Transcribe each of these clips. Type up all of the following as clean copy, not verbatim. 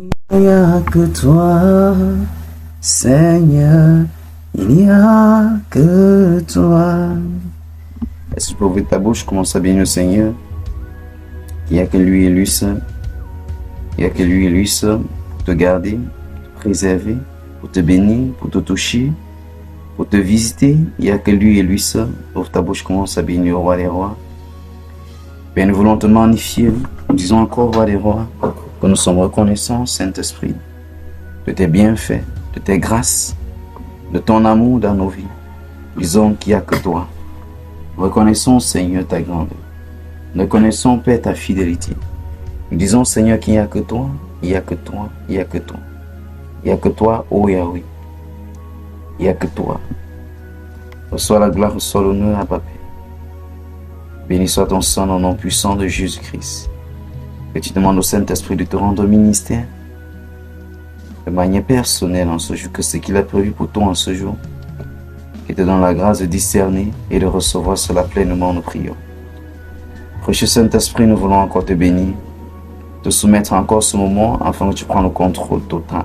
Il n'y a que toi, Seigneur, il n'y a que toi. Est-ce que tu peux ouvrir ta bouche, commence à bénir le Seigneur? Il n'y a que lui et lui seul. Il n'y a que lui et lui seul pour te garder, pour te préserver, pour te bénir, pour te toucher, pour te visiter. Il n'y a que lui et lui seul. Ouvre ta bouche, commence à bénir le roi des rois. Père, nous voulons te magnifier. Nous disons encore, roi des rois, que nous sommes reconnaissants, Saint-Esprit, de tes bienfaits, de tes grâces, de ton amour dans nos vies. Disons qu'il n'y a que toi. Reconnaissons, Seigneur, ta grandeur. Reconnaissons, Père, ta fidélité. Nous disons, Seigneur, qu'il n'y a que toi, il n'y a que toi, il n'y a que toi. Il n'y a que toi, ô Yahweh. Il n'y a que toi. Reçois la gloire, reçois l'honneur à Papa. Béni soit ton sang au nom puissant de Jésus-Christ. Que tu demandes au Saint-Esprit de te rendre ministère de manière personnelle en ce jour, que ce qu'il a prévu pour toi en ce jour, qu'il te donne la grâce de discerner et de recevoir cela pleinement, nous prions. Précieux Saint-Esprit, nous voulons encore te bénir, te soumettre encore ce moment afin que tu prennes le contrôle total.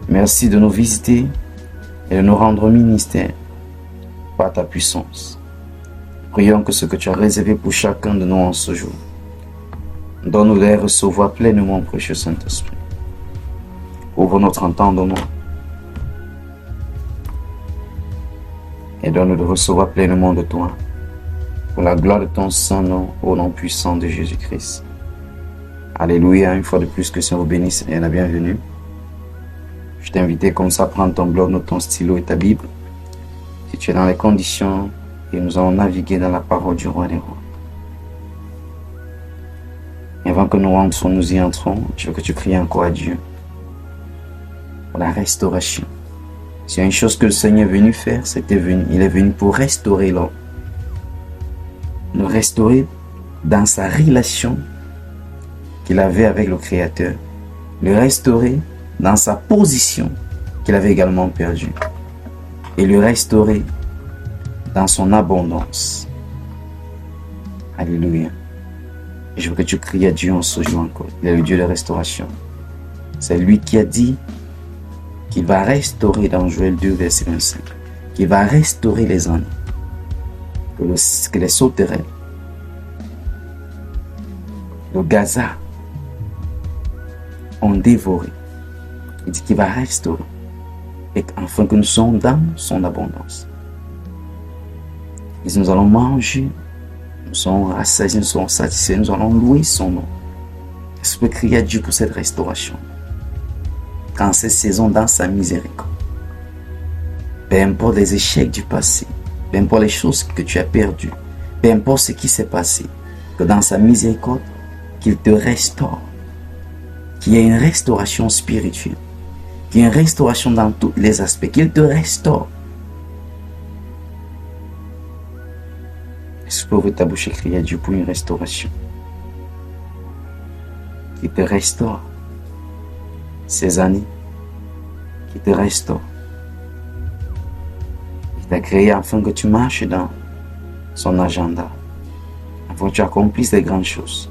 Merci de nous visiter et de nous rendre ministère par ta puissance. Prions que ce que tu as réservé pour chacun de nous en ce jour, donne-nous de les recevoir pleinement, précieux Saint-Esprit. Ouvre notre entendement et donne-nous de recevoir pleinement de toi, pour la gloire de ton Saint-Nom, au nom puissant de Jésus-Christ. Alléluia, une fois de plus, que Dieu vous bénisse et la bienvenue. Je t'invite comme ça à prendre ton bloc, ton stylo et ta Bible. Si tu es dans les conditions, et nous allons naviguer dans la parole du roi des rois. Et avant que nous y entrons, je veux que tu pries encore à Dieu pour la restauration. S'il y a une chose que le Seigneur est venu faire, il est venu pour restaurer l'homme. Le restaurer dans sa relation qu'il avait avec le Créateur. Le restaurer dans sa position qu'il avait également perdue. Et le restaurer dans son abondance. Alléluia. Et je veux que tu cries à Dieu en ce jour encore. Il est le Dieu de restauration. C'est lui qui a dit qu'il va restaurer dans Joël 2, verset 25. Qu'il va restaurer les années. Que les sauterelles, le Gaza ont dévoré. Il dit qu'il va restaurer. Et afin que nous sommes dans son abondance. Et nous allons manger, nous sommes rassasiés, nous sommes satisfaits, nous allons louer son nom. Est-ce que tu peux crier à Dieu pour cette restauration? Quand cette saison dans sa miséricorde, peu importe les échecs du passé, peu importe les choses que tu as perdues, peu importe ce qui s'est passé, que dans sa miséricorde, qu'il te restaure, qu'il y ait une restauration spirituelle, qu'il y ait une restauration dans tous les aspects, qu'il te restaure. Est-ce que tu peux ouvrir ta bouche et crier à Dieu pour une restauration? Qui te restaure ces années, qui te restaure. Il t'a créé afin que tu marches dans son agenda, afin que tu accomplisses des grandes choses.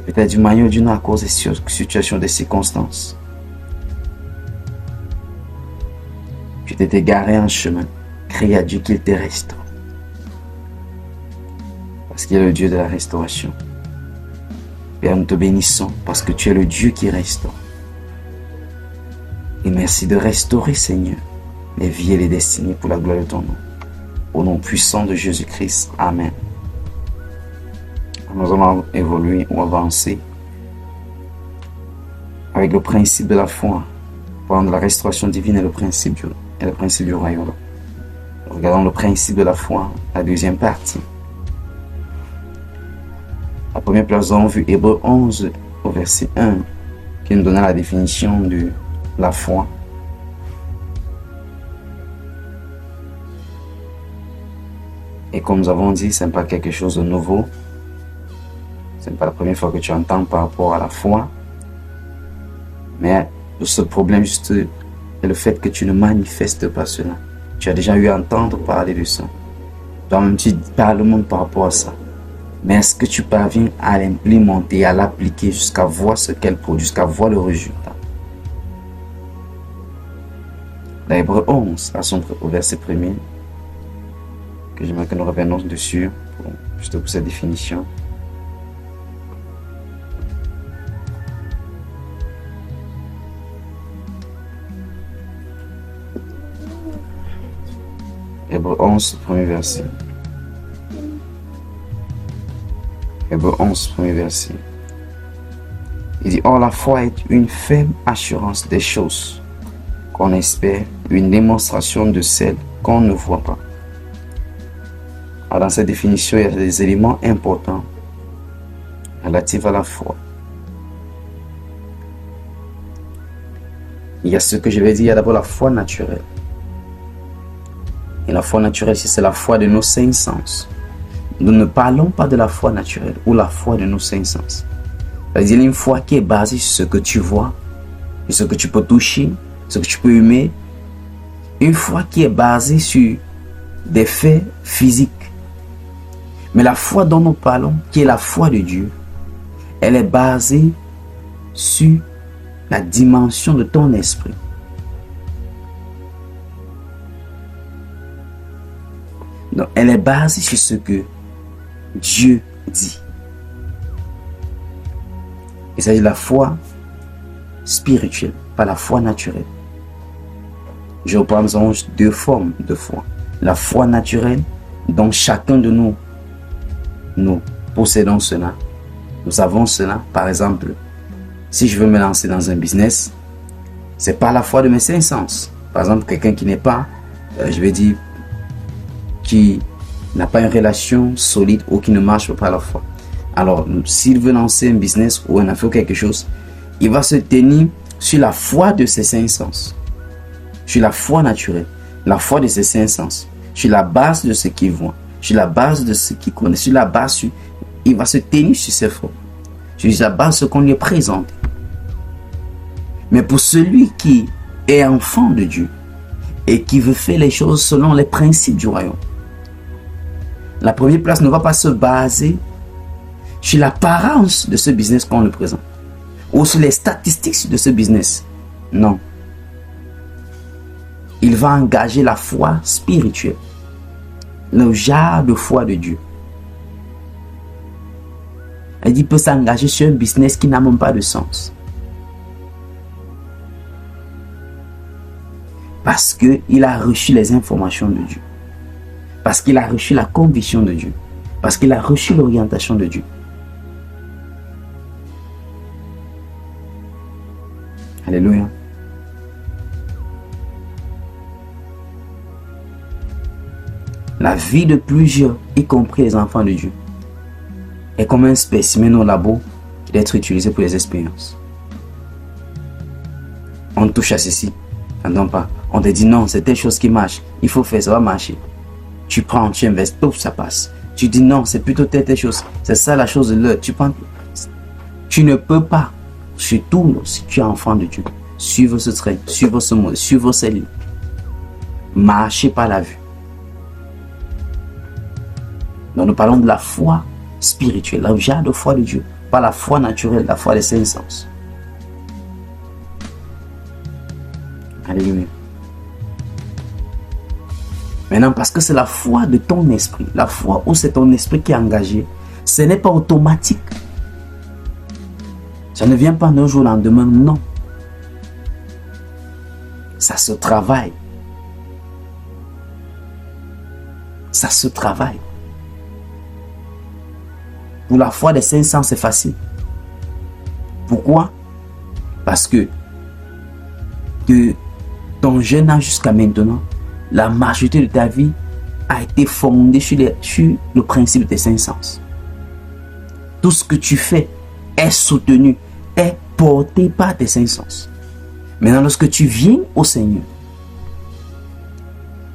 Et peut-être d'une manière ou d'une autre à cause des situations, des circonstances. Tu t'es égaré en chemin. Crie à Dieu qu'il te restaure. Parce qu'il est le Dieu de la restauration. Père, nous te bénissons parce que tu es le Dieu qui restaure. Et merci de restaurer, Seigneur, les vies et les destinées pour la gloire de ton nom. Au nom puissant de Jésus-Christ. Amen. Nous allons évoluer ou avancer avec le principe de la foi. Prendre la restauration divine et le principe du royaume. Regardons le principe de la foi, la deuxième partie. La première place, nous avons vu Hébreux 11 au verset 1 qui nous donnait la définition de la foi. Et comme nous avons dit, ce n'est pas quelque chose de nouveau. Ce n'est pas la première fois que tu entends par rapport à la foi. Mais le seul problème juste est le fait que tu ne manifestes pas cela. Tu as déjà eu à entendre parler de ça. Toi-même, tu parles le monde par rapport à ça. Mais est-ce que tu parviens à l'implémenter, à l'appliquer jusqu'à voir ce qu'elle produit, jusqu'à voir le résultat? Dans Hébreux 11, au verset 1er, que j'aimerais que nous revenons dessus, juste pour cette définition. Hébreux 11, premier verset. Hébreux 11, premier verset. Il dit, or la foi est une ferme assurance des choses qu'on espère, une démonstration de celles qu'on ne voit pas. Alors dans cette définition, il y a des éléments importants relatifs à la foi. Il y a ce que je vais dire, il y a d'abord la foi naturelle. Et la foi naturelle, c'est la foi de nos cinq sens. Nous ne parlons pas de la foi naturelle ou la foi de nos cinq sens. C'est-à-dire une foi qui est basée sur ce que tu vois, sur ce que tu peux toucher, ce que tu peux aimer. Une foi qui est basée sur des faits physiques. Mais la foi dont nous parlons, qui est la foi de Dieu, elle est basée sur la dimension de ton esprit. Donc, elle est basée sur ce que Dieu dit. Il s'agit de la foi spirituelle, pas la foi naturelle. Je reprends, nous avons deux formes de foi. La foi naturelle, dont chacun de nous possédons cela. Nous avons cela. Par exemple, si je veux me lancer dans un business, c'est pas la foi de mes cinq sens. Par exemple, quelqu'un qui n'est pas, je vais dire, qui n'a pas une relation solide ou qui ne marche pas à la foi. Alors, s'il veut lancer un business ou un affaire ou quelque chose, il va se tenir sur la foi de ses cinq sens. Sur la foi naturelle, la foi de ses cinq sens. Sur la base de ce qu'il voit, sur la base de ce qu'il connaît, sur la base, il va se tenir sur ses foi. Sur la base de ce qu'on lui présente. Mais pour celui qui est enfant de Dieu et qui veut faire les choses selon les principes du royaume, la première place ne va pas se baser sur l'apparence de ce business qu'on le présente ou sur les statistiques de ce business. Non. Il va engager la foi spirituelle, le genre de foi de Dieu. Il peut s'engager sur un business qui n'a même pas de sens. Parce qu'il a reçu les informations de Dieu. Parce qu'il a reçu la conviction de Dieu. Parce qu'il a reçu l'orientation de Dieu. Alléluia. La vie de plusieurs, y compris les enfants de Dieu, est comme un spécimen au labo qui doit être utilisé pour les expériences. On touche à ceci, n'entends pas. On te dit non, c'est telle chose qui marche. Il faut faire, ça va marcher. Tu prends, tu investis, pouf, ça passe. Tu dis non, c'est plutôt telle chose. C'est ça la chose de l'heure. Tu prends. Tu ne peux pas, surtout si tu es enfant de Dieu, suivre ce train, suivre ce mode, suivre ces lignes. Marcher par la vue. Donc nous parlons de la foi spirituelle, la genre de foi de Dieu, pas la foi naturelle, la foi des cinq sens. Alléluia. Maintenant, parce que c'est la foi de ton esprit, la foi où c'est ton esprit qui est engagé, ce n'est pas automatique. Ça ne vient pas d'un jour au lendemain, non. Ça se travaille. Ça se travaille. Pour la foi des 500, c'est facile. Pourquoi? Parce que de ton jeune âge jusqu'à maintenant, la majorité de ta vie a été fondée sur le principe des 5 sens. Tout ce que tu fais est soutenu, est porté par tes 5 sens. Maintenant, lorsque tu viens au Seigneur,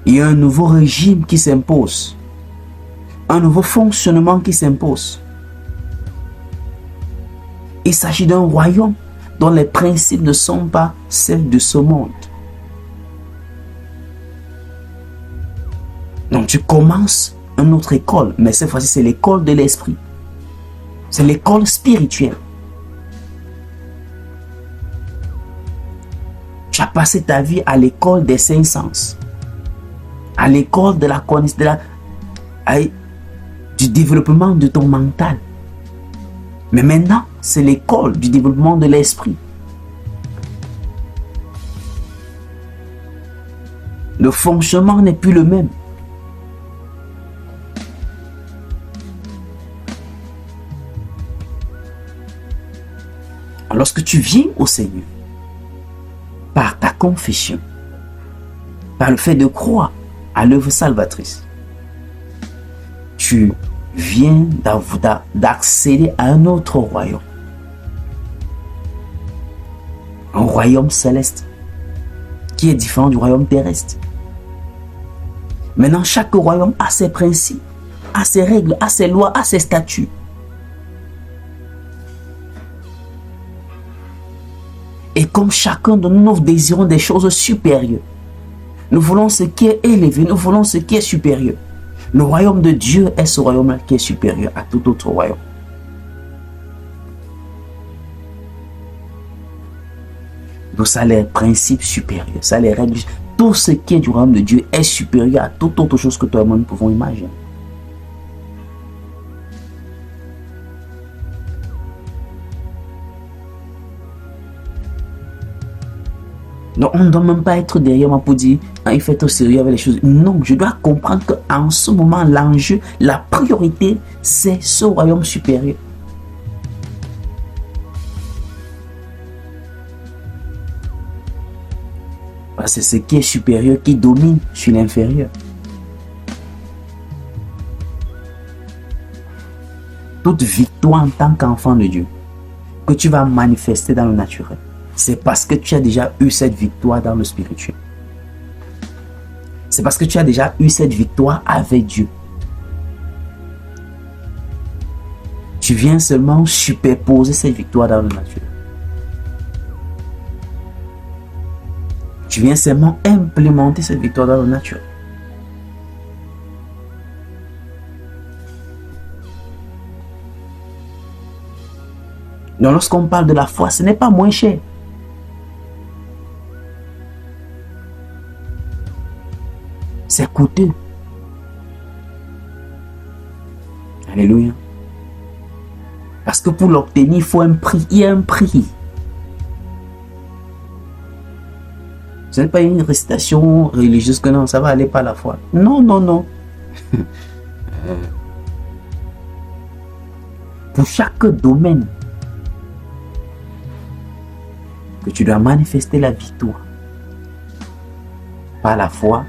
il y a un nouveau régime qui s'impose, un nouveau fonctionnement qui s'impose. Il s'agit d'un royaume dont les principes ne sont pas celles de ce monde. Donc tu commences une autre école, mais cette fois-ci c'est l'école de l'esprit. C'est l'école spirituelle. Tu as passé ta vie à l'école des cinq sens, à l'école de la connaissance, du développement de ton mental. Mais maintenant, c'est l'école du développement de l'esprit. Le fonctionnement n'est plus le même. Lorsque tu viens au Seigneur, par ta confession, par le fait de croire à l'œuvre salvatrice, tu viens d'accéder à un autre royaume. Un royaume céleste qui est différent du royaume terrestre. Maintenant, chaque royaume a ses principes, a ses règles, a ses lois, a ses statuts. Et comme chacun de nous, nous désirons des choses supérieures. Nous voulons ce qui est élevé, nous voulons ce qui est supérieur. Le royaume de Dieu est ce royaume-là qui est supérieur à tout autre royaume. Donc ça a les principes supérieurs, ça a les règles. Tout ce qui est du royaume de Dieu est supérieur à toute autre chose que toi et moi nous pouvons imaginer. Donc, on ne doit même pas être derrière moi pour dire ah, il fait au sérieux avec les choses. Non, je dois comprendre qu'en ce moment, l'enjeu, la priorité, c'est ce royaume supérieur. C'est ce qui est supérieur qui domine sur l'inférieur. Toute victoire en tant qu'enfant de Dieu que tu vas manifester dans le naturel, c'est parce que tu as déjà eu cette victoire dans le spirituel. C'est parce que tu as déjà eu cette victoire avec Dieu. Tu viens seulement superposer cette victoire dans le naturel. Tu viens seulement implémenter cette victoire dans le naturel. Donc lorsqu'on parle de la foi, ce n'est pas moins cher. C'est coûteux. Alléluia. Parce que pour l'obtenir, il faut un prix. Il y a un prix. Ce n'est pas une récitation religieuse que non, ça va aller par la foi. Non, non, non. Pour chaque domaine que tu dois manifester la victoire par la foi,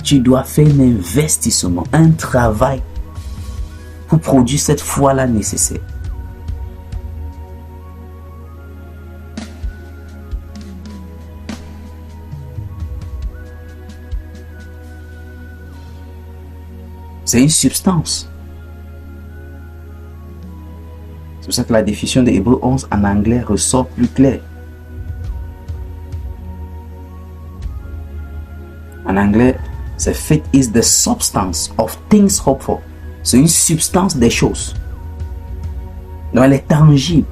tu dois faire un investissement, un travail pour produire cette foi-là nécessaire. C'est une substance. C'est pour ça que la définition de Hébreux 11 en anglais ressort plus clair. En anglais, c'est faith is the substance of things hoped for. C'est une substance des choses. Donc elle est tangible.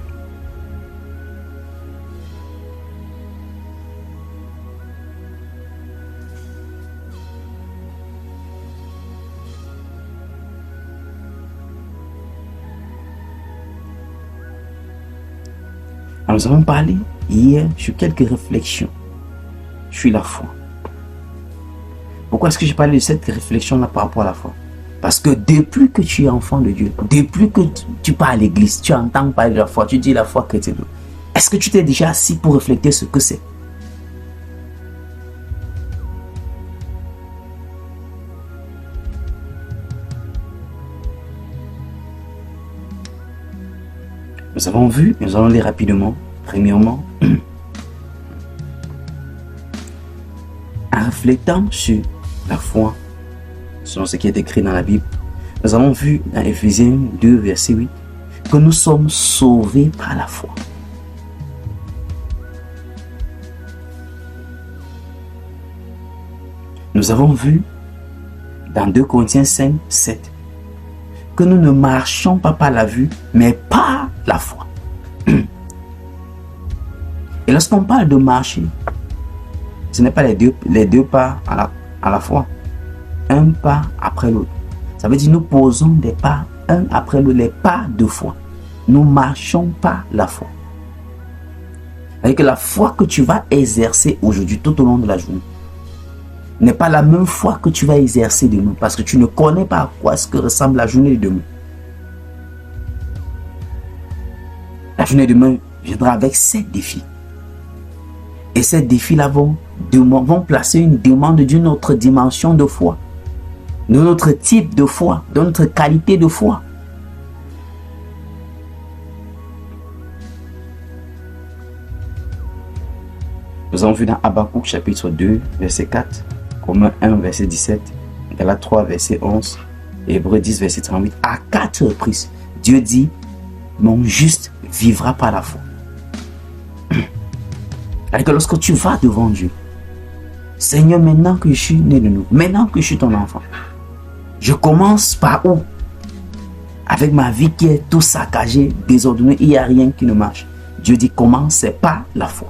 Nous avons parlé hier sur quelques réflexions sur la foi. Pourquoi est-ce que j'ai parlé de cette réflexion-là par rapport à la foi? Parce que depuis que tu es enfant de Dieu, depuis que tu pars à l'église, tu entends parler de la foi, tu dis la foi chrétienne. Est-ce que tu t'es déjà assis pour réfléchir ce que c'est? Nous avons vu, nous allons lire rapidement. Premièrement, en réfléchissant sur la foi, selon ce qui est écrit dans la Bible, nous avons vu dans Éphésiens 2, verset 8, que nous sommes sauvés par la foi. Nous avons vu dans 2 Corinthiens 5, 7, que nous ne marchons pas par la vue, mais par la foi. Et lorsqu'on parle de marcher, ce n'est pas les deux pas à la fois, un pas après l'autre. Ça veut dire nous posons des pas un après l'autre, les pas de foi. Nous marchons par la foi. Avec la foi que tu vas exercer aujourd'hui tout au long de la journée n'est pas la même foi que tu vas exercer demain, parce que tu ne connais pas à quoi est-ce que ressemble la journée de demain. La journée de demain viendra avec 7 défis. Et ces défis-là vont placer une demande d'une autre dimension de foi, de notre type de foi, de notre qualité de foi. Nous avons vu dans Habakkuk chapitre 2, verset 4, Romains 1, verset 17, Galates 3, verset 11, Hébreux 10, verset 38. À 4 reprises, Dieu dit, mon juste vivra par la foi. Et que lorsque tu vas devant Dieu, Seigneur, maintenant que je suis né de nouveau, maintenant que je suis ton enfant, je commence par où? Avec ma vie qui est tout saccagée, désordonnée, il n'y a rien qui ne marche. Dieu dit, commence, c'est par la foi.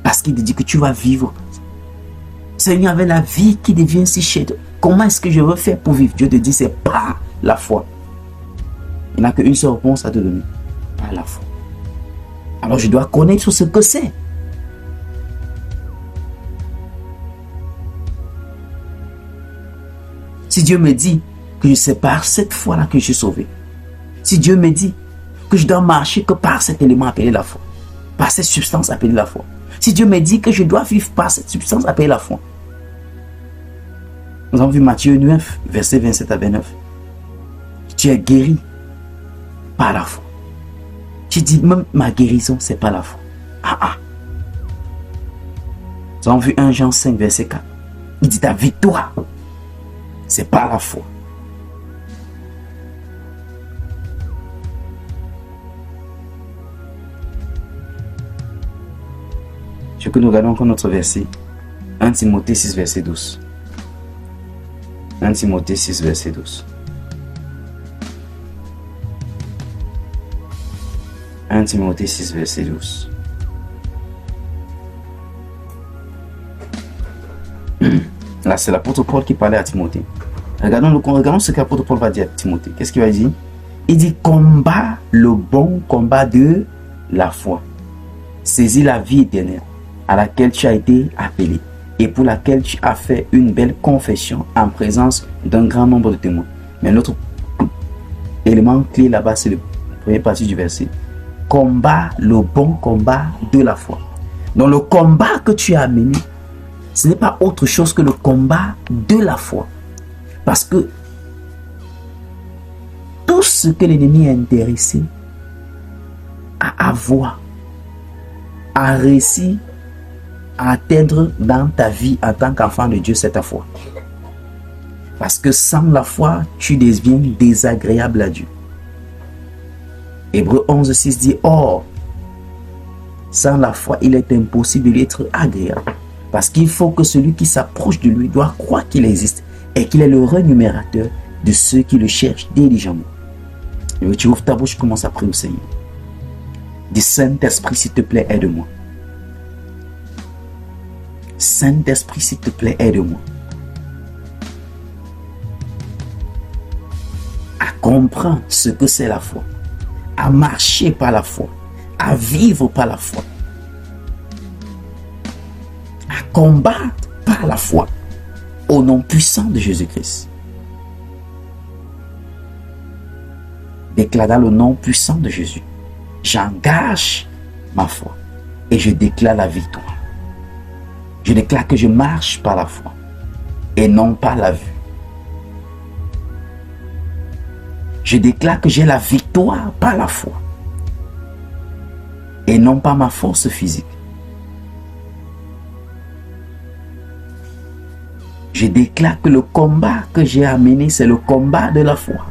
Parce qu'il te dit que tu vas vivre. Seigneur, avec la vie qui devient si chère, comment est-ce que je veux faire pour vivre? Dieu te dit, c'est par la foi. Il n'y a qu'une seule réponse à te donner. Par la foi. Alors je dois connaître ce que c'est. Si Dieu me dit que c'est par cette foi-là que je suis sauvé. Si Dieu me dit que je dois marcher que par cet élément appelé la foi. Par cette substance appelée la foi. Si Dieu me dit que je dois vivre par cette substance appelée la foi. Nous avons vu Matthieu 9, versets 27 à 29. Tu es guéri par la foi. Tu dis même ma guérison, c'est pas la foi. Nous avons vu 1 Jean 5, verset 4. Il dit ta victoire, c'est pas la foi. Je veux que nous regardons encore notre verset. 1 Timothée 6, verset 12. 1 Timothée 6, verset 12. 1 Timothée 6, verset 12. Là, c'est l'apôtre Paul qui parlait à Timothée. Regardons ce que l'apôtre Paul va dire à Timothée. Qu'est-ce qu'il va dire? Il dit, combat le bon combat de la foi. Saisis la vie éternelle à laquelle tu as été appelé et pour laquelle tu as fait une belle confession en présence d'un grand nombre de témoins. Mais l'autre élément clé là-bas, c'est la première partie du verset. Combat le bon combat de la foi. Donc le combat que tu as mené, ce n'est pas autre chose que le combat de la foi. Parce que tout ce que l'ennemi est intéressé à avoir, à réussir, à atteindre dans ta vie en tant qu'enfant de Dieu, c'est ta foi. Parce que sans la foi, tu deviens désagréable à Dieu. Hébreux 11, 6 dit, or, sans la foi, il est impossible d'être agréable. Parce qu'il faut que celui qui s'approche de lui doit croire qu'il existe et qu'il est le rémunérateur de ceux qui le cherchent diligemment. Et tu ouvres ta bouche, commence à prier au Seigneur. Dis, Saint-Esprit, s'il te plaît, aide-moi. Saint-Esprit, s'il te plaît, aide-moi. À comprendre ce que c'est la foi. À marcher par la foi. À vivre par la foi. À combattre par la foi. Au nom puissant de Jésus-Christ. Déclare dans le nom puissant de Jésus. J'engage ma foi. Et je déclare la victoire. Je déclare que je marche par la foi. Et non par la vue. Je déclare que j'ai la victoire par la foi. Et non par ma force physique. Je déclare que le combat que j'ai à mener, c'est le combat de la foi.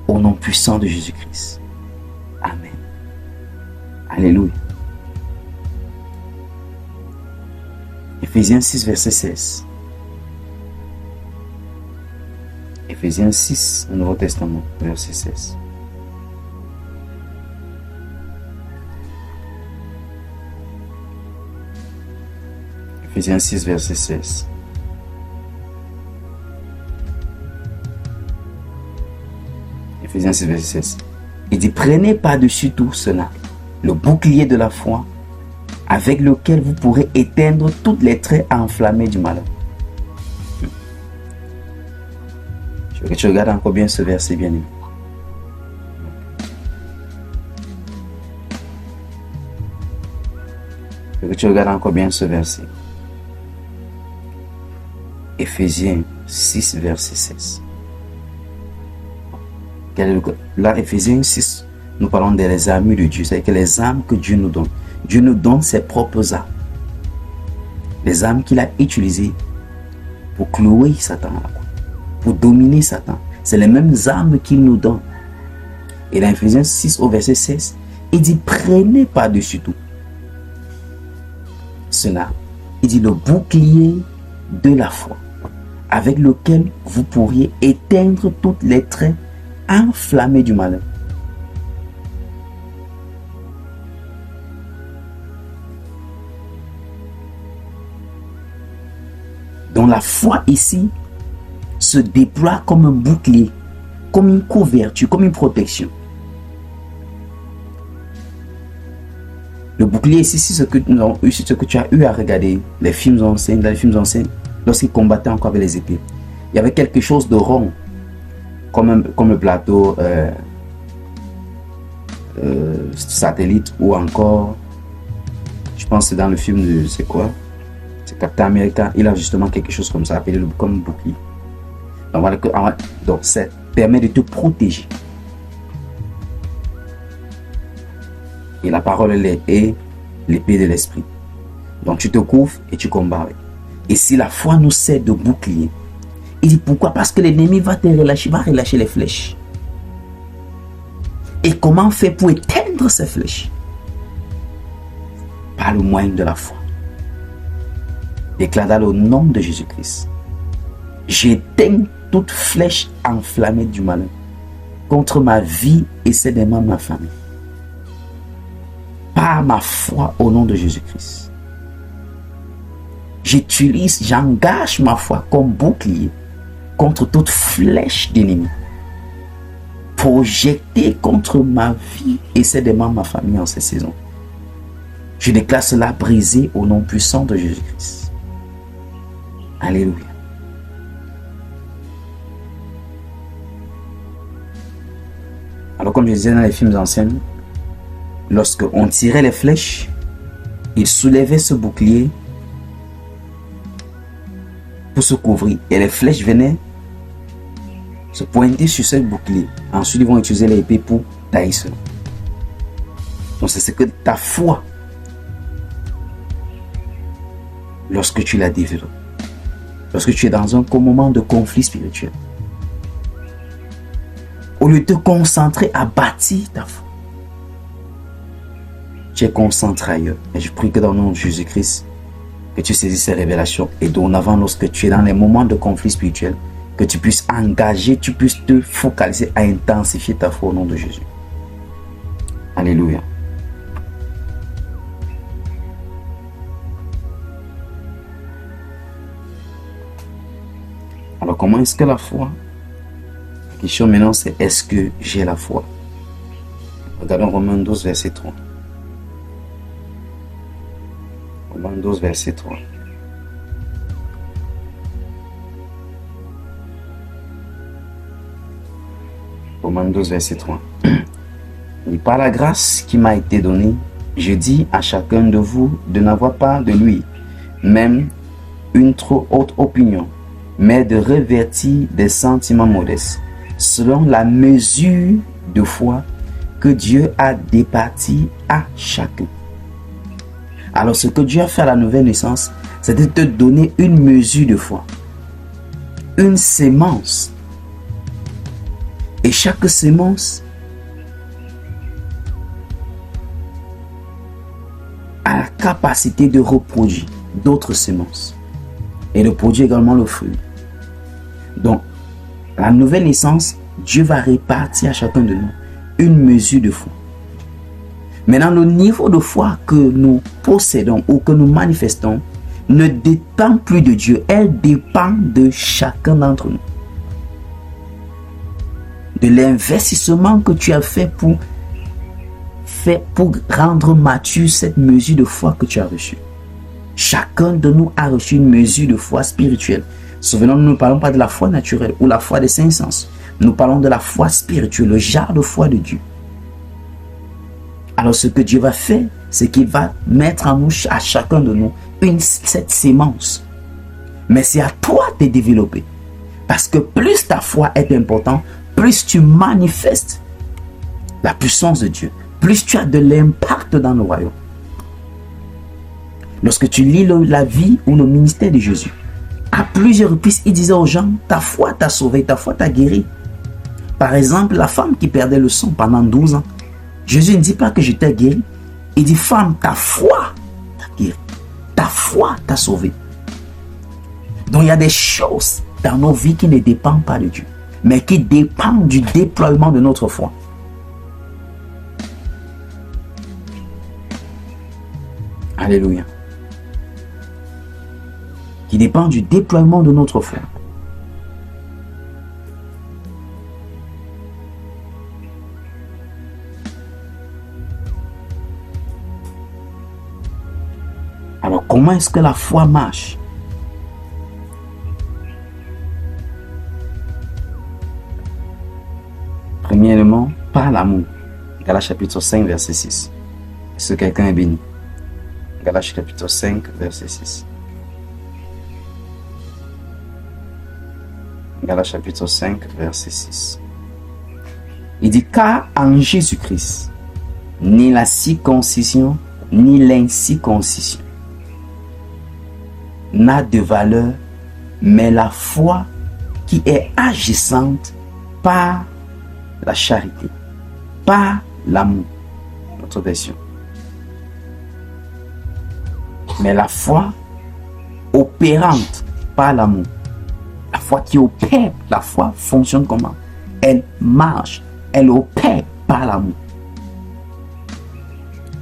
Au nom puissant de Jésus-Christ. Amen. Alléluia. Éphésiens 6, verset 16. Éphésiens 6, au Nouveau Testament, verset 16. Éphésiens 6, verset 16. Éphésiens 6, verset 16. Il dit, prenez par-dessus tout cela le bouclier de la foi avec lequel vous pourrez éteindre toutes les traits enflammés du malheur. Je veux que tu regardes encore bien ce verset, bien aimé. Je veux que tu regardes encore bien ce verset. Éphésiens 6, verset 16. Là, Éphésiens 6, nous parlons des armes de Dieu, c'est-à-dire que les armes que Dieu nous donne. Dieu nous donne ses propres armes. Les armes qu'il a utilisées pour clouer Satan à la croix, pour dominer Satan. C'est les mêmes armes qu'il nous donne. Et dans Éphésiens 6 au verset 16, il dit, prenez par-dessus tout cela. Il dit, le bouclier de la foi, avec lequel vous pourriez éteindre toutes les traits enflammés du malheur. Donc la foi ici se déploie comme un bouclier, comme une couverture, comme une protection. Le bouclier ici, c'est ce que nous avons eu, c'est ce que tu as eu à regarder les films anciens, dans les films anciens, lorsqu'ils combattaient encore avec les épées. Il y avait quelque chose de rond, comme le plateau satellite, ou encore, je pense que c'est dans le film de, c'est quoi? C'est Captain America, il a justement quelque chose comme ça, appelé comme bouclier. Donc, voilà donc ça permet de te protéger. Et la parole elle est l'épée de l'esprit. Donc tu te couvres et tu combats avec. Et si la foi nous sert de bouclier, il dit pourquoi? Parce que l'ennemi va relâcher les flèches. Et comment faire pour éteindre ces flèches? Par le moyen de la foi. Déclare dans le nom de Jésus-Christ. J'éteins toute flèche enflammée du malin contre ma vie et celle des membres de ma famille. Par ma foi au nom de Jésus-Christ. J'engage ma foi comme bouclier contre toute flèche d'ennemi projetée contre ma vie et celle des membres de ma famille en cette saison. Je déclare cela brisé au nom puissant de Jésus-Christ. Alléluia. Alors comme je disais dans les films anciens, lorsque on tirait les flèches, il soulevait ce bouclier pour se couvrir. Et les flèches venaient se pointer sur ce bouclier. Ensuite, ils vont utiliser l'épée pour tailler cela. Donc c'est ce que ta foi, lorsque tu la développes, lorsque tu es dans un moment de conflit spirituel, au lieu de te concentrer à bâtir ta foi, tu es concentré ailleurs. Et je prie que dans le nom de Jésus-Christ, que tu saisisses ces révélations et dorénavant, lorsque tu es dans les moments de conflit spirituel, que tu puisses engager, tu puisses te focaliser à intensifier ta foi au nom de Jésus. Alléluia. Alors comment est-ce que la foi? La question maintenant c'est est-ce que j'ai la foi? Regardons Romains 12 verset 3. Romains 12 verset 3. Romains 12 verset 3. Et par la grâce qui m'a été donnée, je dis à chacun de vous de n'avoir pas de lui même une trop haute opinion, mais de revêtir des sentiments modestes, selon la mesure de foi que Dieu a départie à chacun. Alors ce que Dieu a fait à la nouvelle naissance, c'est de te donner une mesure de foi, une sémence. Et chaque sémence a la capacité de reproduire d'autres semences et de produire également le fruit. Donc, La nouvelle naissance, Dieu va répartir à chacun de nous une mesure de foi. Maintenant, le niveau de foi que nous possédons ou que nous manifestons ne dépend plus de Dieu. Elle dépend de chacun d'entre nous. De l'investissement que tu as fait pour rendre mature cette mesure de foi que tu as reçue. Chacun de nous a reçu une mesure de foi spirituelle. Souvenons-nous, nous ne parlons pas de la foi naturelle ou la foi des cinq sens. Nous parlons de la foi spirituelle, le genre de foi de Dieu. Alors ce que Dieu va faire, c'est qu'il va mettre en nous, à chacun de nous, cette sémence. Mais c'est à toi de développer. Parce que plus ta foi est importante, plus tu manifestes la puissance de Dieu, plus tu as de l'impact dans le royaume. Lorsque tu lis la vie ou le ministère de Jésus, à plusieurs reprises, il disait aux gens, ta foi t'a sauvé, ta foi t'a guéri. Par exemple, la femme qui perdait le sang pendant 12 ans, Jésus ne dit pas que je t'ai guéri. Il dit, femme, ta foi t'a guéri. Ta foi t'a sauvé. Donc il y a des choses dans nos vies qui ne dépendent pas de Dieu, mais qui dépendent du déploiement de notre foi. Alléluia. Qui dépend du déploiement de notre foi. Alors, comment est-ce que la foi marche? Premièrement, par l'amour. Galates chapitre 5, verset 6. Est-ce que quelqu'un est béni? Galates chapitre 5, verset 6. Galates chapitre 5, verset 6. Il dit, car en Jésus-Christ, ni la circoncision, ni l'incirconcision n'a de valeur, mais la foi qui est agissante par la charité, par l'amour. Notre version. Mais la foi opérante par l'amour. La foi qui opère, la foi fonctionne comment? Elle marche, elle opère par l'amour.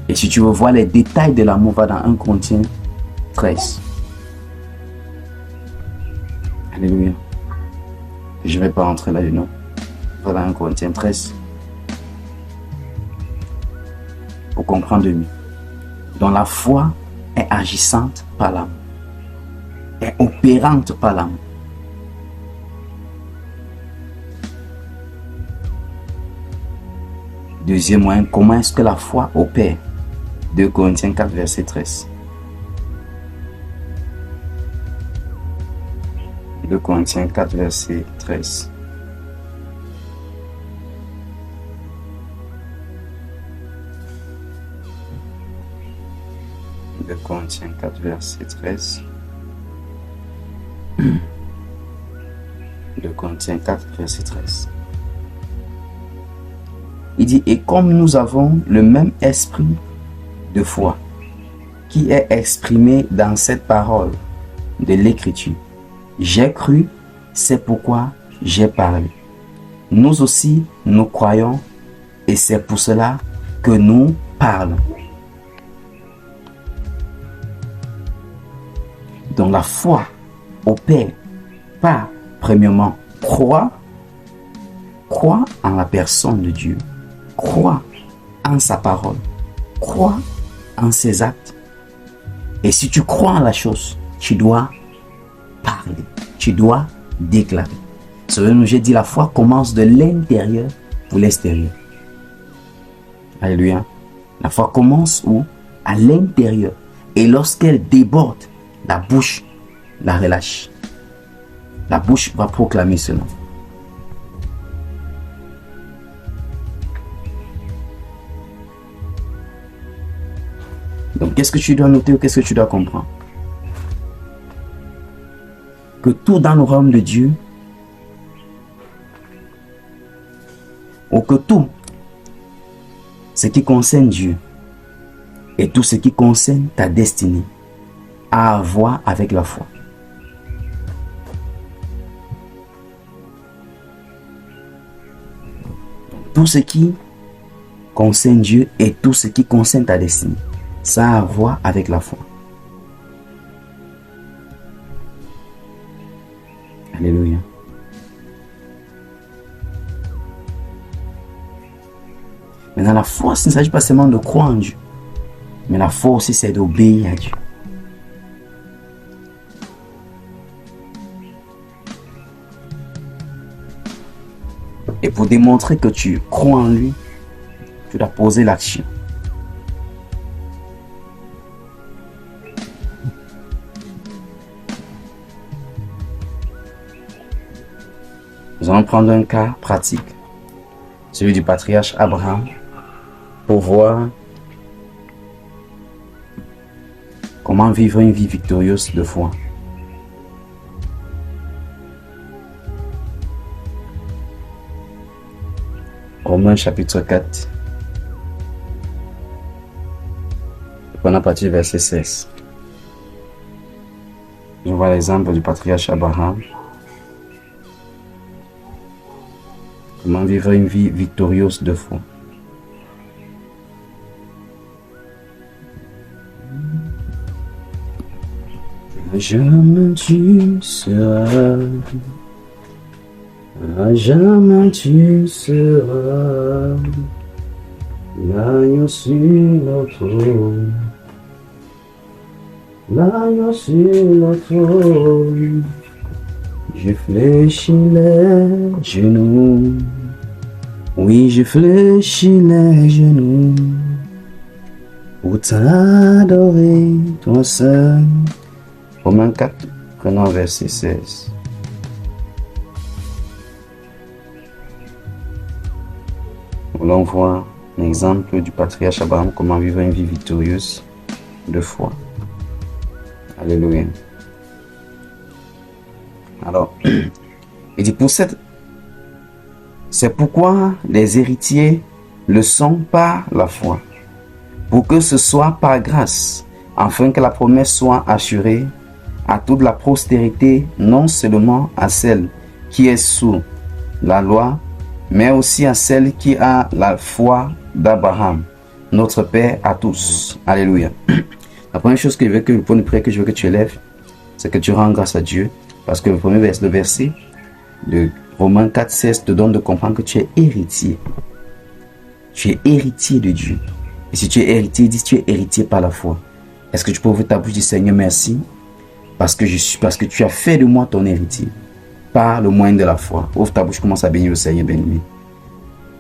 Et si tu veux voir les détails de l'amour, va dans 1 Corinthiens 13. Alléluia. Je ne vais pas rentrer là-dedans. Va dans 1 Corinthiens 13. Pour comprendre mieux. Donc la foi est agissante par l'amour. Est opérante par l'amour. Deuxième moyen, comment est-ce que la foi opère? 2 Corinthiens 4, verset 13. 2 Corinthiens 4, verset 13. De Corinthiens 4, verset 13. 2 Corinthiens 4, verset 13. Il dit, et comme nous avons le même esprit de foi qui est exprimé dans cette parole de l'Écriture, j'ai cru, c'est pourquoi j'ai parlé. Nous aussi, nous croyons et c'est pour cela que nous parlons. Donc la foi opère par, premièrement, croire en la personne de Dieu, croire en sa parole, croire en ses actes. Et si tu crois en la chose, tu dois parler, tu dois déclarer. Souvenez-vous, j'ai dit la foi commence de l'intérieur pour l'extérieur. Alléluia. La foi commence où? À l'intérieur. Et lorsqu'elle déborde, la bouche la relâche. La bouche va proclamer cela. Donc, qu'est-ce que tu dois noter ou qu'est-ce que tu dois comprendre? Que tout dans le royaume de Dieu, ou que tout ce qui concerne Dieu et tout ce qui concerne ta destinée a à voir avec la foi. tout ce qui concerne Dieu et tout ce qui concerne ta destinée. Ça a à voir avec la foi. Alléluia. Maintenant, la foi, il ne s'agit pas seulement de croire en Dieu. Mais la foi aussi, c'est d'obéir à Dieu. Et pour démontrer que tu crois en lui, tu dois poser l'action. Nous allons prendre un cas pratique, celui du patriarche Abraham, pour voir comment vivre une vie victorieuse de foi. Romains chapitre 4. On a partir du verset 16. Je vois l'exemple du patriarche Abraham. Comment vivre une vie victorieuse de foi. Jamais tu seras, jamais tu seras l'agneau sur le trône, l'agneau sur le trône. Je fléchis les genoux, oui je fléchis les genoux pour t'adorer toi seul. Romains 4, prenons verset 16. Nous voit un exemple du patriarche Abraham, comment vivre une vie victorieuse de foi. Alléluia. Alors, il dit c'est pourquoi les héritiers le sont par la foi, pour que ce soit par grâce, afin que la promesse soit assurée à toute la postérité, non seulement à celle qui est sous la loi, mais aussi à celle qui a la foi d'Abraham, notre Père à tous. Alléluia. La première chose que je veux que, le point de prière que je veux que tu élèves, c'est que tu rends grâce à Dieu, parce que le verset de Romains 4, 16 te donne de comprendre que tu es héritier. Tu es héritier de Dieu. Et si tu es héritier, dis tu es héritier par la foi. Est-ce que tu peux ouvrir ta bouche et dire Seigneur, merci, parce que tu as fait de moi ton héritier, par le moyen de la foi. Ouvre ta bouche, commence à bénir le Seigneur, bénis-lui.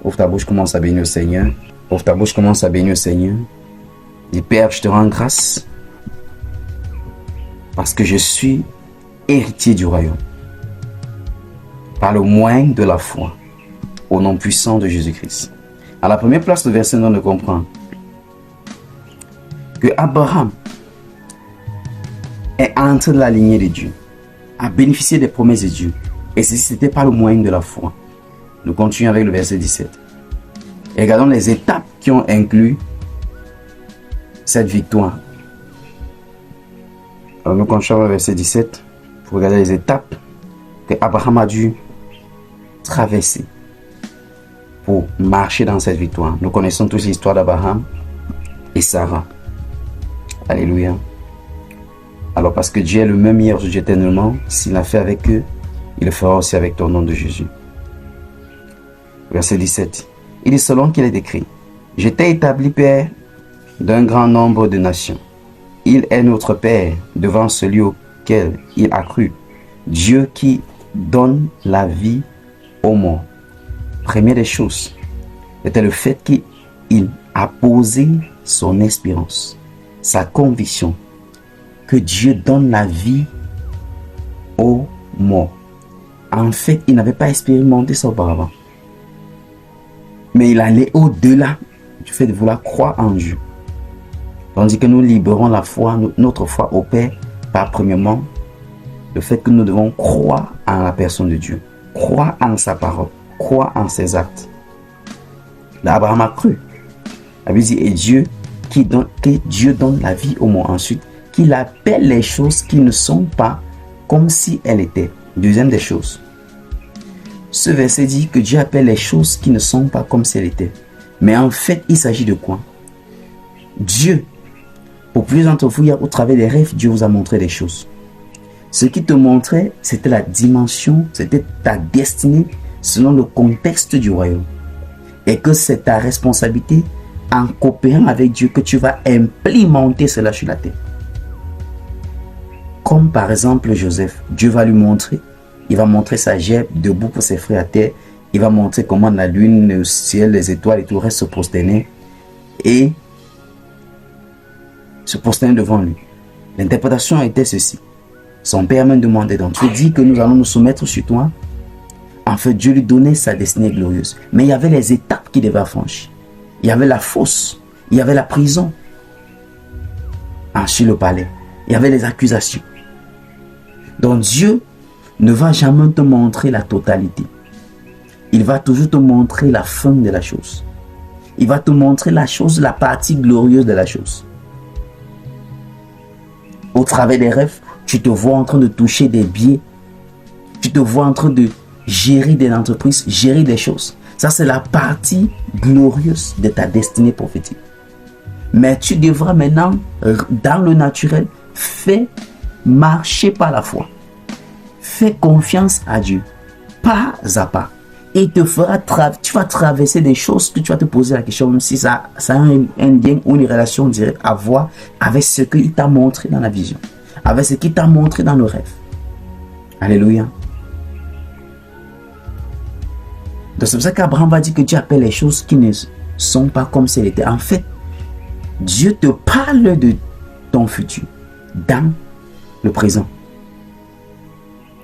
Ouvre ta bouche, commence à bénir le Seigneur. Ouvre ta bouche, commence à bénir le Seigneur. Dis Père, je te rends grâce, parce que je suis héritier du royaume, par le moyen de la foi, au nom puissant de Jésus-Christ. À la première place, le verset nous donne de comprendre que Abraham est entré de la lignée de Dieu, a bénéficié des promesses de Dieu. Et ceci, c'était par le moyen de la foi. Nous continuons avec le verset 17. Et regardons les étapes qui ont inclus cette victoire. Alors nous continuons avec le verset 17 pour regarder les étapes que Abraham a dû traverser pour marcher dans cette victoire. Nous connaissons tous l'histoire d'Abraham et Sarah. Alléluia. Alors parce que Dieu est le même hier, aujourd'hui, éternellement, s'il l'a fait avec eux, il le fera aussi avec ton nom de Jésus. Verset 17. Il est selon qu'il est écrit. Je t'ai établi Père d'un grand nombre de nations. Il est notre Père devant celui auquel il a cru. Dieu qui donne la vie aux morts. Première des choses, c'était le fait qu'il a posé son espérance, sa conviction que Dieu donne la vie aux morts. En fait, il n'avait pas expérimenté ça auparavant. Mais il allait au-delà du fait de vouloir croire en Dieu. Tandis que nous libérons la foi, notre foi au Père, par premièrement le fait que nous devons croire en la personne de Dieu, croire en sa parole, croire en ses actes. Là, Abraham a cru. La Bible dit, et Dieu donne la vie aux morts. Ensuite, qu'il appelle les choses qui ne sont pas comme si elles étaient. Deuxième des choses, ce verset dit que Dieu appelle les choses qui ne sont pas comme si elles étaient. Mais en fait, il s'agit de quoi? Dieu, pour plusieurs d'entre vous, au travers des rêves, Dieu vous a montré des choses. Ce qui te montrait, c'était la dimension, c'était ta destinée selon le contexte du royaume. Et que c'est ta responsabilité, en coopérant avec Dieu, que tu vas implémenter cela sur la terre. Comme par exemple Joseph, Dieu va lui montrer, il va montrer sa geôle debout pour ses frères à terre, il va montrer comment la lune, le ciel, les étoiles et tout le reste se prosternaient et se prosternaient devant lui. L'interprétation était ceci. Son père me demandait donc, tu dis que nous allons nous soumettre sur toi. En fait, Dieu lui donnait sa destinée glorieuse. Mais il y avait les étapes qu'il devait franchir. Il y avait la fosse, il y avait la prison. Ensuite le palais, il y avait les accusations. Donc Dieu ne va jamais te montrer la totalité. Il va toujours te montrer la fin de la chose. Il va te montrer la chose, la partie glorieuse de la chose. Au travers des rêves, tu te vois en train de toucher des biens. Tu te vois en train de gérer des entreprises, gérer des choses. Ça, c'est la partie glorieuse de ta destinée prophétique. Mais tu devras maintenant, dans le naturel, faire marcher par la foi. Fais confiance à Dieu, pas à pas. Et tu vas traverser des choses que tu vas te poser la question, même si ça a un lien ou une relation directe à voir avec ce qu'il t'a montré dans la vision, avec ce qu'il t'a montré dans le rêve. Alléluia. Donc c'est pour ça qu'Abraham va dire que Dieu appelle les choses qui ne sont pas comme si elles étaient. En fait, Dieu te parle de ton futur dans le présent.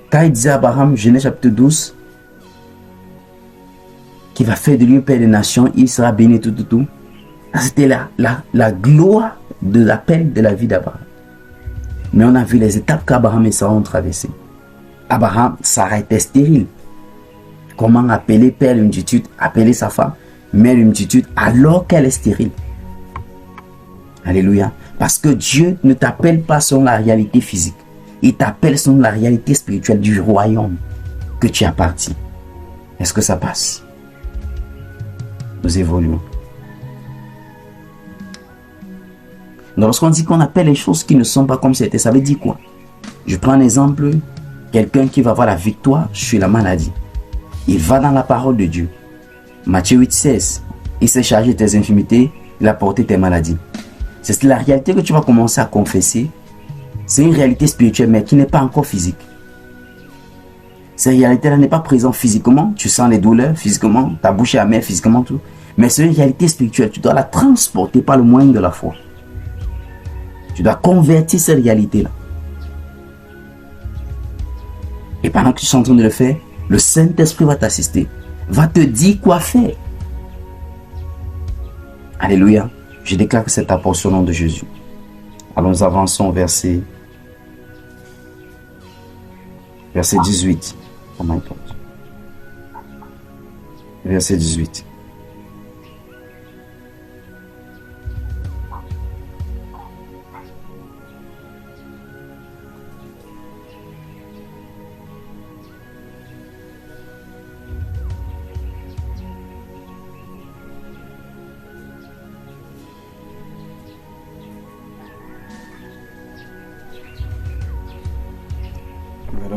Quand il disait à Abraham, Genèse chapitre 12, qu'il va faire de lui un père des nations, il sera béni, tout. C'était la gloire de l'appel de la vie d'Abraham. Mais on a vu les étapes qu'Abraham et Sarah ont traversées. Abraham, Sarah était stérile. Comment appeler père d'une multitude, appeler sa femme mère d'une multitude alors qu'elle est stérile? Alléluia. Parce que Dieu ne t'appelle pas selon la réalité physique. Il t'appelle selon la réalité spirituelle du royaume que tu appartiens. Est-ce que ça passe? Nous évoluons. Donc lorsqu'on dit qu'on appelle les choses qui ne sont pas comme c'était, ça veut dire quoi? Je prends un exemple, quelqu'un qui va avoir la victoire sur la maladie. Il va dans la parole de Dieu. Matthieu 8,16. Il s'est chargé de tes infirmités, il a porté tes maladies. C'est la réalité que tu vas commencer à confesser. C'est une réalité spirituelle, mais qui n'est pas encore physique. Cette réalité-là n'est pas présente physiquement. Tu sens les douleurs physiquement, ta bouche est amère physiquement, tout. Mais c'est une réalité spirituelle. Tu dois la transporter par le moyen de la foi. Tu dois convertir cette réalité-là. Et pendant que tu es en train de le faire, le Saint-Esprit va t'assister, va te dire quoi faire. Alléluia. Je déclare que c'est ta portion au nom de Jésus. Alors nous avançons au verset 18. Oh my God. Verset 18.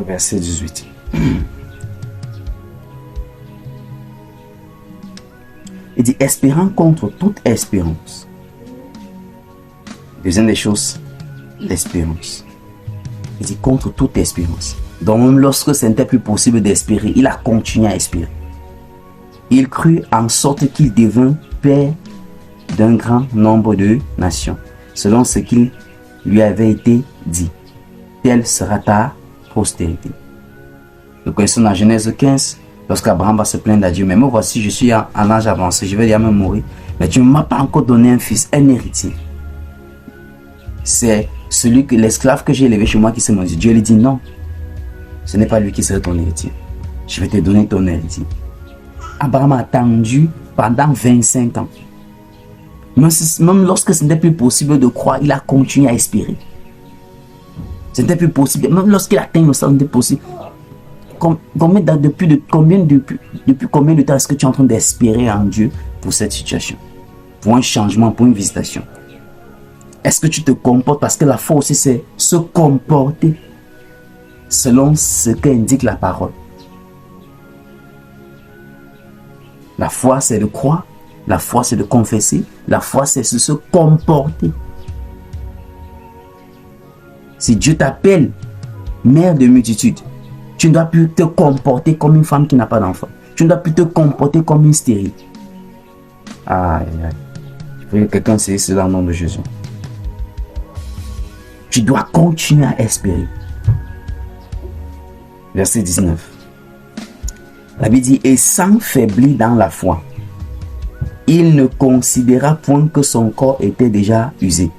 Verset 18. Il dit, espérant contre toute espérance. Deuxième des choses, l'espérance. Il dit contre toute espérance. Donc même lorsque ce n'était plus possible d'espérer, il a continué à espérer. Il crut en sorte qu'il devint père d'un grand nombre de nations, selon ce qu'il lui avait été dit. Telle sera ta postérité. Nous connaissons dans Genèse 15, lorsqu'Abraham va se plaindre à Dieu, mais moi voici, je suis en âge avancé, je vais déjà me mourir, mais tu ne m'as pas encore donné un fils, un héritier. C'est celui que l'esclave que j'ai élevé chez moi qui s'est maudit. Dieu lui dit non, ce n'est pas lui qui sera ton héritier. Je vais te donner ton héritier. Abraham a attendu pendant 25 ans. Même lorsque ce n'était plus possible de croire, il a continué à espérer. Ce n'était plus possible. Même lorsqu'il atteint le sang, ce n'était possible. depuis combien de temps est-ce que tu es en train d'espérer en Dieu pour cette situation, pour un changement, pour une visitation? Est-ce que tu te comportes, parce que la foi aussi c'est se comporter selon ce qu'indique la parole. La foi c'est de croire, la foi c'est de confesser, la foi c'est de se comporter. Si Dieu t'appelle mère de multitude, tu ne dois plus te comporter comme une femme qui n'a pas d'enfant. Tu ne dois plus te comporter comme une stérile. Aïe, aïe. Je prie que quelqu'un saisisse cela au nom de Jésus. Tu dois continuer à espérer. Verset 19. La Bible dit, et sans faiblir dans la foi, il ne considéra point que son corps était déjà usé.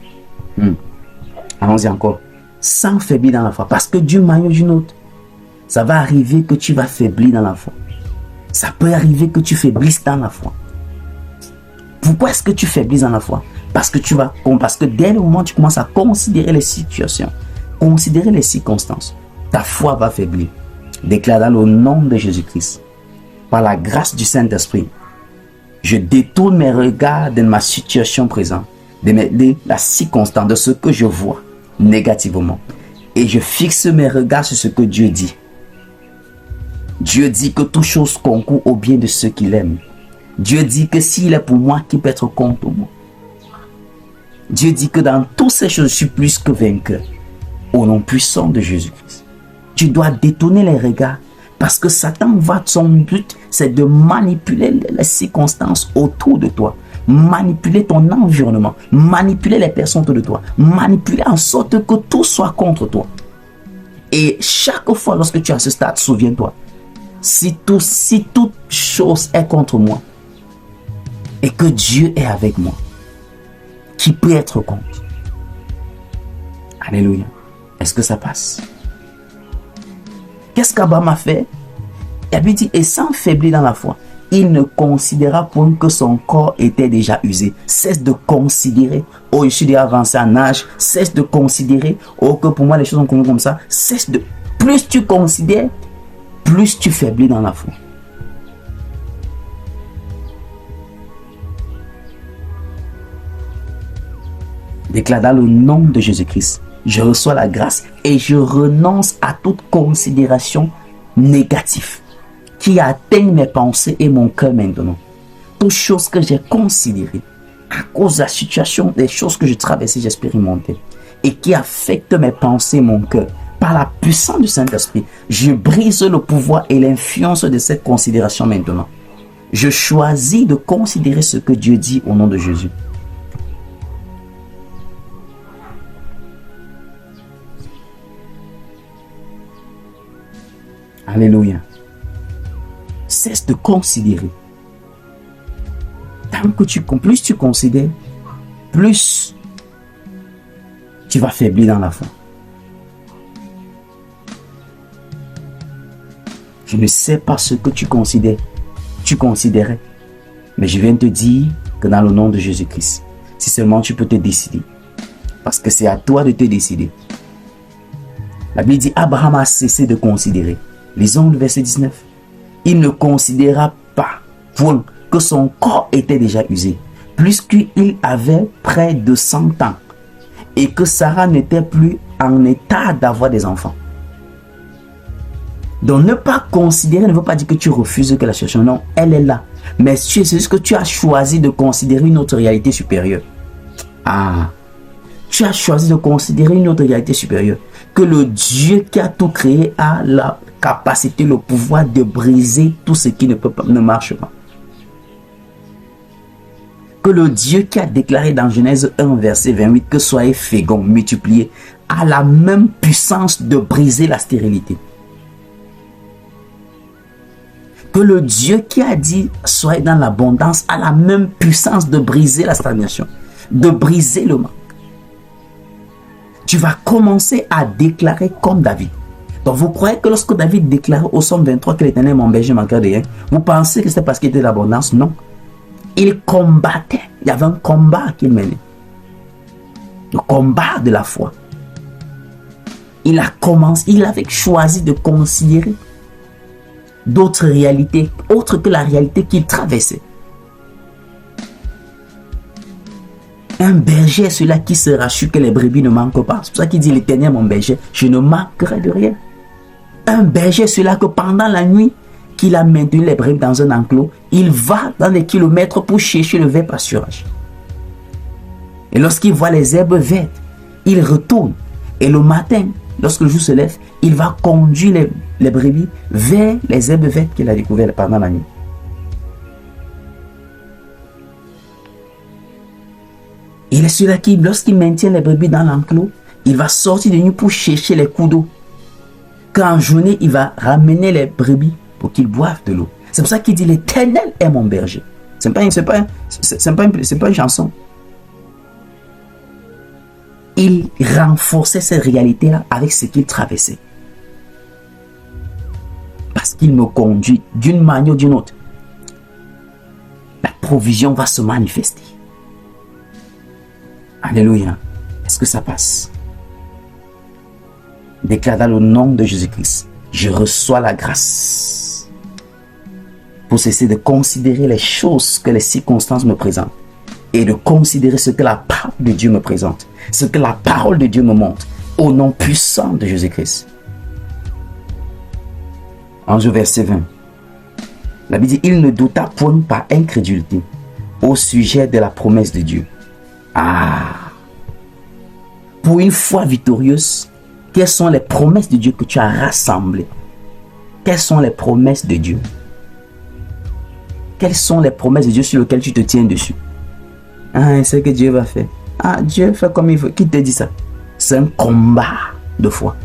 Allons-y encore. Sans faiblir dans la foi. Parce que d'une manière ou d'une autre, ça va arriver que tu vas faiblir dans la foi. Ça peut arriver que tu faiblisses dans la foi. Pourquoi est-ce que tu faiblis dans la foi? Parce que dès le moment où tu commences à considérer les situations, considérer les circonstances, ta foi va faiblir. Déclare dans le nom de Jésus-Christ, par la grâce du Saint-Esprit, je détourne mes regards de ma situation présente, de la circonstance, de ce que je vois négativement. Et je fixe mes regards sur ce que Dieu dit. Dieu dit que toute chose concourt au bien de ceux qu'il aime. Dieu dit que s'il est pour moi, qui peut être contre moi? Dieu dit que dans toutes ces choses, je suis plus que vainqueur. Au nom puissant de Jésus-Christ. Tu dois détourner les regards. Parce que Satan son but, c'est de manipuler les circonstances autour de toi. Manipuler ton environnement. Manipuler les personnes autour de toi. Manipuler en sorte que tout soit contre toi. Et chaque fois lorsque tu es à ce stade, souviens-toi. Si toute chose est contre moi, et que Dieu est avec moi, qui peut être contre? Alléluia. Est-ce que ça passe? Qu'est-ce qu'Abraham a fait? Il a dit, et sans faiblir dans la foi, il ne considéra point que son corps était déjà usé. Cesse de considérer, oh je suis déjà avancé en âge, cesse de considérer, oh que pour moi les choses sont comme ça, plus tu considères, plus tu faiblis dans la foi. Déclare dans le nom de Jésus-Christ, je reçois la grâce et je renonce à toute considération négative qui atteigne mes pensées et mon cœur maintenant. Toutes choses que j'ai considérées à cause de la situation, des choses que j'ai traversées, j'ai expérimenté et qui affectent mes pensées et mon cœur. Par la puissance du Saint-Esprit, je brise le pouvoir et l'influence de cette considération maintenant. Je choisis de considérer ce que Dieu dit au nom de Jésus. Alléluia. Cesse de considérer. Tant que plus tu considères, plus tu vas faiblir dans la foi. Je ne sais pas ce que tu considérais, mais je viens te dire que dans le nom de Jésus-Christ, si seulement tu peux te décider, parce que c'est à toi de te décider. La Bible dit, Abraham a cessé de considérer. Lisons le verset 19. Il ne considéra pas, point, que son corps était déjà usé, puisqu'il avait près de 100 ans, et que Sarah n'était plus en état d'avoir des enfants. Donc ne pas considérer ne veut pas dire que tu refuses que la situation, non, elle est là. Mais c'est juste que tu as choisi de considérer une autre réalité supérieure. Tu as choisi de considérer une autre réalité supérieure. Que le Dieu qui a tout créé a la capacité, le pouvoir de briser tout ce qui ne marche pas. Que le Dieu qui a déclaré dans Genèse 1, verset 28, que soyez féconds, multipliés, a la même puissance de briser la stérilité. Que le Dieu qui a dit soyez dans l'abondance a la même puissance de briser la stagnation, de briser le manque. Tu vas commencer à déclarer comme David. Donc vous croyez que lorsque David déclarait au psaume 23 que l'Éternel est mon berger, manqueur de rien, vous pensez que c'est parce qu'il était de l'abondance? Non. Il combattait. Il y avait un combat qu'il menait. Le combat de la foi. Il avait choisi de considérer. d'autres réalités, autres que la réalité qu'il traversait. Un berger est celui qui se rassure que les brebis ne manquent pas. C'est pour ça qu'il dit l'Éternel mon berger, je ne manquerai de rien. Un berger est celui que pendant la nuit, qu'il a maintenu les brebis dans un enclos, il va dans des kilomètres pour chercher le vrai pâturage. Et lorsqu'il voit les herbes vertes, il retourne. Et le matin, lorsque le jour se lève, il va conduire les brebis vers les herbes vertes qu'il a découvertes pendant la nuit. Il est celui qui, lorsqu'il maintient les brebis dans l'enclos, il va sortir de nuit pour chercher les coups d'eau. Quand en journée, il va ramener les brebis pour qu'ils boivent de l'eau. C'est pour ça qu'il dit l'Éternel est mon berger. Ce n'est pas une chanson. Il renforçait cette réalité-là avec ce qu'il traversait. Parce qu'il me conduit d'une manière ou d'une autre. La provision va se manifester. Alléluia. Est-ce que ça passe? Déclare dans le nom de Jésus-Christ. Je reçois la grâce pour cesser de considérer les choses que les circonstances me présentent et de considérer ce que la parole de Dieu me présente, ce que la parole de Dieu me montre, au nom puissant de Jésus-Christ. En verset 20, la Bible dit, il ne douta point par incrédulité au sujet de la promesse de Dieu. Pour une foi victorieuse, quelles sont les promesses de Dieu que tu as rassemblées? Quelles sont les promesses de Dieu? Quelles sont les promesses de Dieu sur lesquelles tu te tiens dessus? C'est ce que Dieu va faire. Dieu fait comme il veut. Qui te dit ça? C'est un combat de foi.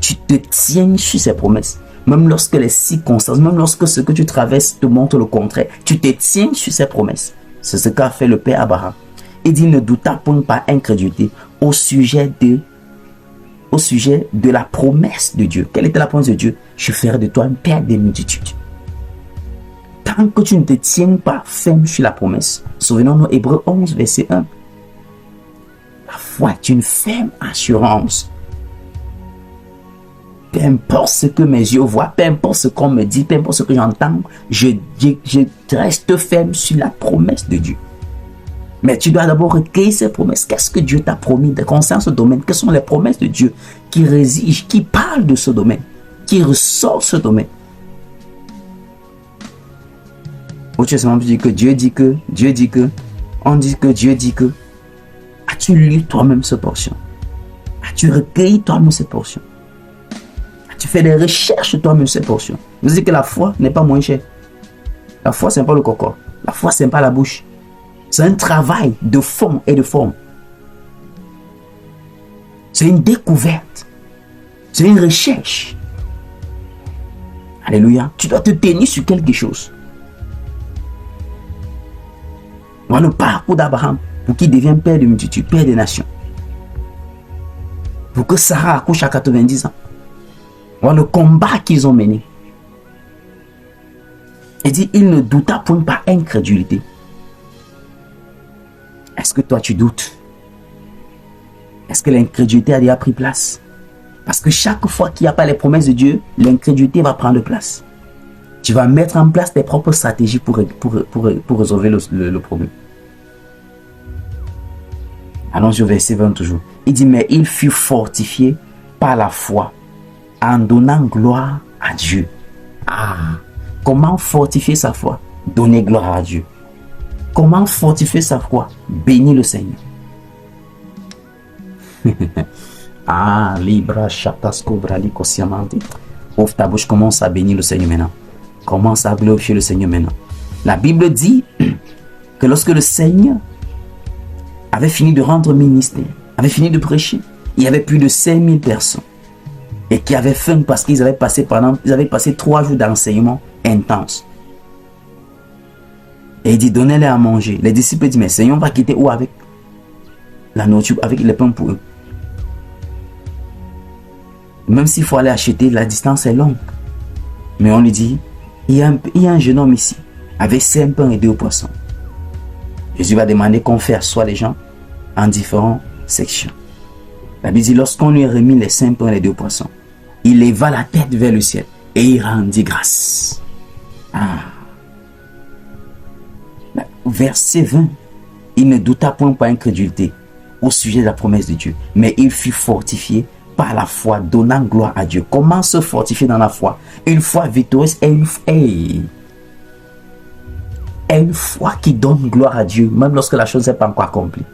Tu te tiens sur ses promesses. Même lorsque les circonstances, même lorsque ce que tu traverses te montre le contraire, tu te tiens sur ses promesses. C'est ce qu'a fait le Père Abraham. Il dit, ne douta point par incrédulité au sujet de la promesse de Dieu. Quelle était la promesse de Dieu? Je ferai de toi un père des multitudes. Tant que tu ne te tiens pas ferme sur la promesse, souvenons-nous, Hébreux 11, verset 1. La foi est une ferme assurance. Peu importe ce que mes yeux voient, peu importe ce qu'on me dit, peu importe ce que j'entends, je reste ferme sur la promesse de Dieu. Mais tu dois d'abord recueillir ces promesses. Qu'est-ce que Dieu t'a promis concernant ce domaine? Quelles sont les promesses de Dieu qui résident, qui parlent de ce domaine, qui ressortent ce domaine? Ou tu as seulement dit que Dieu dit que, on dit que Dieu dit que. As-tu lu toi-même cette portion? As-tu recueilli toi-même cette portion? As-tu fait des recherches toi-même cette portion? Vous dites que la foi n'est pas moins chère. La foi, ce n'est pas le coco. La foi, ce n'est pas la bouche. C'est un travail de fond et de forme. C'est une découverte. C'est une recherche. Alléluia. Tu dois te tenir sur quelque chose. Voilà le parcours d'Abraham pour qu'il devienne père de multitudes, père des nations. Pour que Sarah accouche à 90 ans. Voilà le combat qu'ils ont mené. Il dit, il ne douta point par incrédulité. Est-ce que toi tu doutes? Est-ce que l'incrédulité a déjà pris place? Parce que chaque fois qu'il n'y a pas les promesses de Dieu, l'incrédulité va prendre place. Tu vas mettre en place tes propres stratégies pour résoudre le problème. Allons au verset 20 toujours. Il dit, mais il fut fortifié par la foi en donnant gloire à Dieu. Comment fortifier sa foi? Donner gloire à Dieu. Comment fortifier sa foi? Bénir le Seigneur. Libra Chatasco Bralico Siamante. Ouvre ta bouche, commence à bénir le Seigneur maintenant. Commence à glorifier le Seigneur maintenant. La Bible dit que lorsque le Seigneur avait fini de rendre ministère, avait fini de prêcher, il y avait plus de 5000 personnes. Et qui avaient faim parce qu'ils avaient passé 3 jours d'enseignement intense. Et il dit, donnez-les à manger. Les disciples disent, mais Seigneur, on va quitter où avec la nourriture, avec les pains pour eux? Même s'il faut aller acheter, la distance est longue. Mais on lui dit, il y a un jeune homme ici, avec 5 pains et 2 poissons. Jésus va demander qu'on fait asseoir les gens en différentes sections. La Bible dit, lorsqu'on lui a remis les 5 pains et les 2 poissons, il leva la tête vers le ciel et il rendit grâce. Verset 20. Il ne douta point par incrédulité au sujet de la promesse de Dieu, mais il fut fortifié par la foi, donnant gloire à Dieu. Comment se fortifier dans la foi? Une foi victorieuse et une foi qui donne gloire à Dieu, même lorsque la chose n'est pas encore accomplie.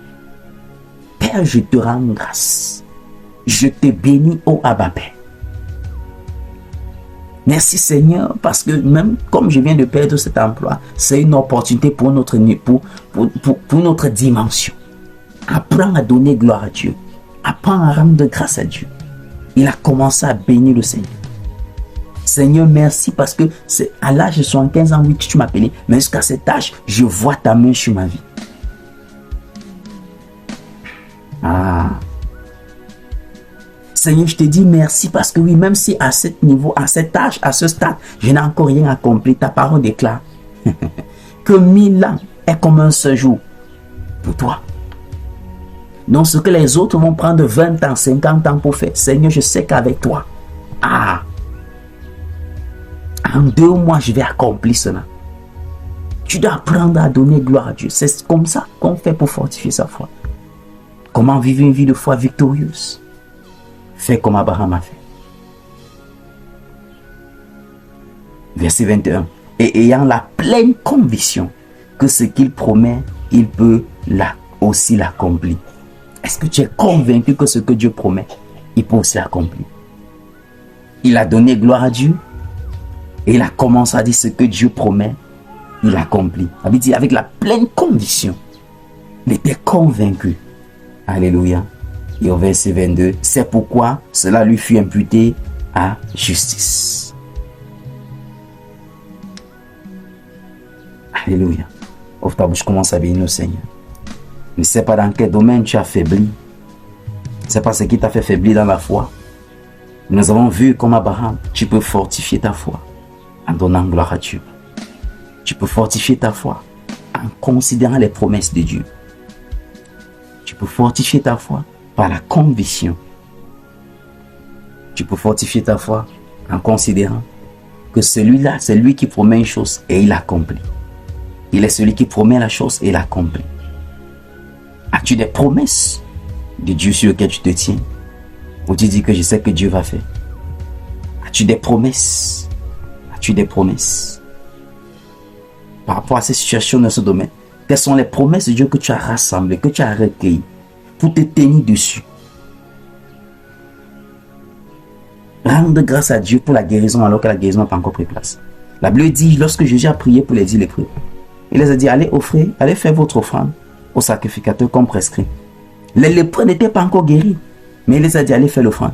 Père, je te rends grâce. Je te bénis, ô Abba Père. Merci Seigneur, parce que même comme je viens de perdre cet emploi, c'est une opportunité pour notre dimension. Apprends à donner gloire à Dieu. Apprends à rendre grâce à Dieu. Il a commencé à bénir le Seigneur. Seigneur, merci parce que c'est à l'âge de 75 ans, oui, que tu m'as appelé, mais jusqu'à cet âge, je vois ta main sur ma vie. Seigneur, je te dis merci parce que oui, même si à ce niveau, à cet âge, à ce stade, je n'ai encore rien accompli, ta parole déclare que 1000 ans est comme un seul jour pour toi. Donc ce que les autres vont prendre 20 ans, 50 ans pour faire, Seigneur, je sais qu'avec toi, en 2 mois, je vais accomplir cela. Tu dois apprendre à donner gloire à Dieu. C'est comme ça qu'on fait pour fortifier sa foi. Comment vivre une vie de foi victorieuse? Fais comme Abraham a fait. Verset 21. Et ayant la pleine conviction que ce qu'il promet, il peut aussi l'accomplir. Est-ce que tu es convaincu que ce que Dieu promet, il peut aussi l'accomplir? Il a donné gloire à Dieu et il a commencé à dire ce que Dieu promet, il accomplit. Il dit avec la pleine conviction. Il était convaincu. Alléluia. Et au verset 22, c'est pourquoi cela lui fut imputé à justice. Alléluia. Ouvre ta bouche, commence à bénir le Seigneur. Ne sais pas dans quel domaine tu as faibli. Ne sais pas ce qui t'a fait faiblir dans la foi. Nous avons vu comme Abraham, tu peux fortifier ta foi en donnant gloire à Dieu. Tu peux fortifier ta foi en considérant les promesses de Dieu. Tu peux fortifier ta foi par la conviction. Tu peux fortifier ta foi en considérant que celui-là, c'est lui qui promet une chose et il l'accomplit. Il est celui qui promet la chose et l'accomplit. As-tu des promesses de Dieu sur lesquelles tu te tiens? Ou tu dis que je sais que Dieu va faire? As-tu des promesses? As-tu des promesses? Par rapport à ces situations dans ce domaine, quelles sont les promesses de Dieu que tu as rassemblées, que tu as recueillies pour te tenir dessus? Rendre grâce à Dieu pour la guérison alors que la guérison n'a pas encore pris place. La Bible dit, lorsque Jésus a prié pour les 10 lépreux, il les a dit, allez offrir, allez faire votre offrande au sacrificateur comme prescrit. Les lépreux n'étaient pas encore guéris, mais il les a dit, allez faire l'offrande.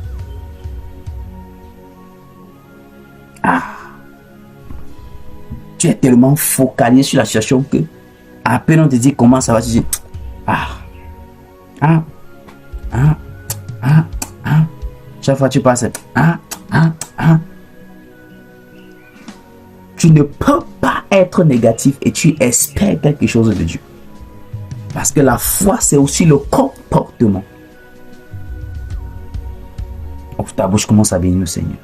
Tu es tellement focalisé sur la situation que à peine on te dit comment ça va, tu dis chaque fois tu passes tu ne peux pas être négatif et tu espères quelque chose de Dieu, parce que la foi c'est aussi le comportement. Ouvre ta bouche, commence à bénir le Seigneur.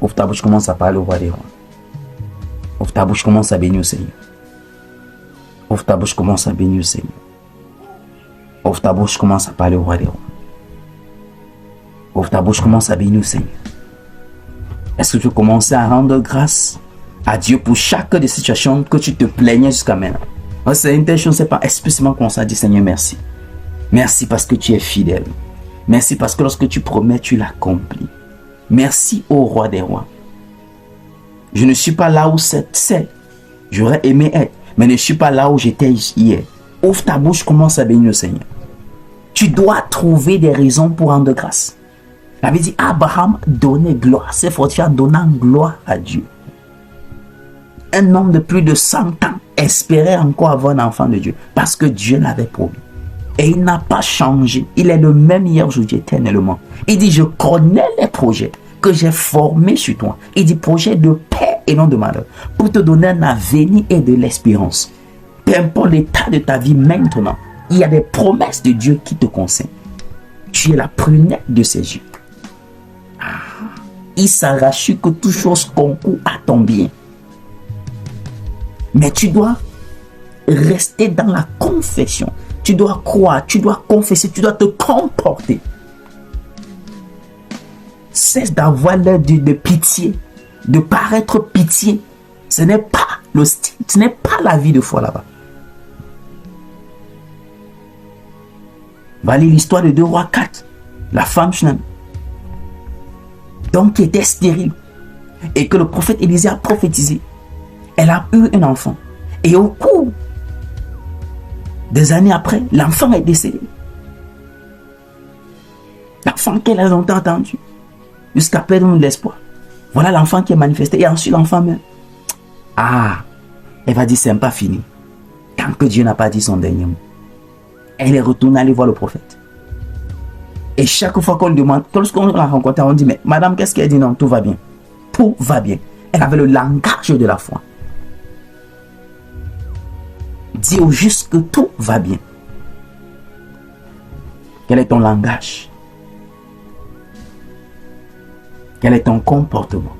Ouvre ta bouche, commence à parler au roi des rois. Ouvre ta bouche, commence à bénir le Seigneur. Ouvre ta bouche, commence à bénir le Seigneur. Ouvre ta bouche, commence à parler au roi des rois. Ouvre ta bouche, commence à bénir le Seigneur. Est-ce que tu commences à rendre grâce à Dieu pour chaque des situations que tu te plaignais jusqu'à maintenant? C'est une telle chose, c'est pas explicitement qu'on s'est dit, Seigneur, merci. Merci parce que tu es fidèle. Merci parce que lorsque tu promets, tu l'accomplis. Merci au roi des rois. Je ne suis pas là où c'est. J'aurais aimé être, mais ne suis pas là où j'étais hier. Ouvre ta bouche, commence à bénir le Seigneur. Tu dois trouver des raisons pour rendre grâce. La Bible dit, Abraham donnait gloire, s'est fortifié en donnant gloire à Dieu. Un homme de plus de 100 ans espérait encore avoir un enfant de Dieu, parce que Dieu l'avait promis. Et il n'a pas changé. Il est le même hier, aujourd'hui, éternellement. Il dit, je connais les projets que j'ai formés sur toi. Il dit, projet de paix et non de malheur, pour te donner un avenir et de l'espérance. Peu importe l'état de ta vie maintenant, il y a des promesses de Dieu qui te concernent. Tu es la prunelle de ses yeux. il s'arrache que toute chose concourt à ton bien. Mais tu dois rester dans la confession. Tu dois croire, tu dois confesser, tu dois te comporter. Cesse d'avoir l'air de pitié, de paraître pitié. Ce n'est pas le style, ce n'est pas la vie de foi là-bas. Va lire l'histoire de 2 rois 4. La femme Shunem, donc qui était stérile, et que le prophète Élisée a prophétisé. Elle a eu un enfant. Et au cours des années après, l'enfant est décédé. L'enfant qu'elle a longtemps attendu, jusqu'à perdre l'espoir. Voilà l'enfant qui est manifesté. Et ensuite, l'enfant meurt. Ah, elle va dire, c'est pas fini. Tant que Dieu n'a pas dit son dernier mot. Elle est retournée aller voir le prophète. Et chaque fois qu'on lui demande, lorsqu'on la rencontre, on dit, mais madame, qu'est-ce qu'elle dit? Non, tout va bien. Tout va bien. Elle avait le langage de la foi. Dis au juste que tout va bien. Quel est ton langage? Quel est ton comportement?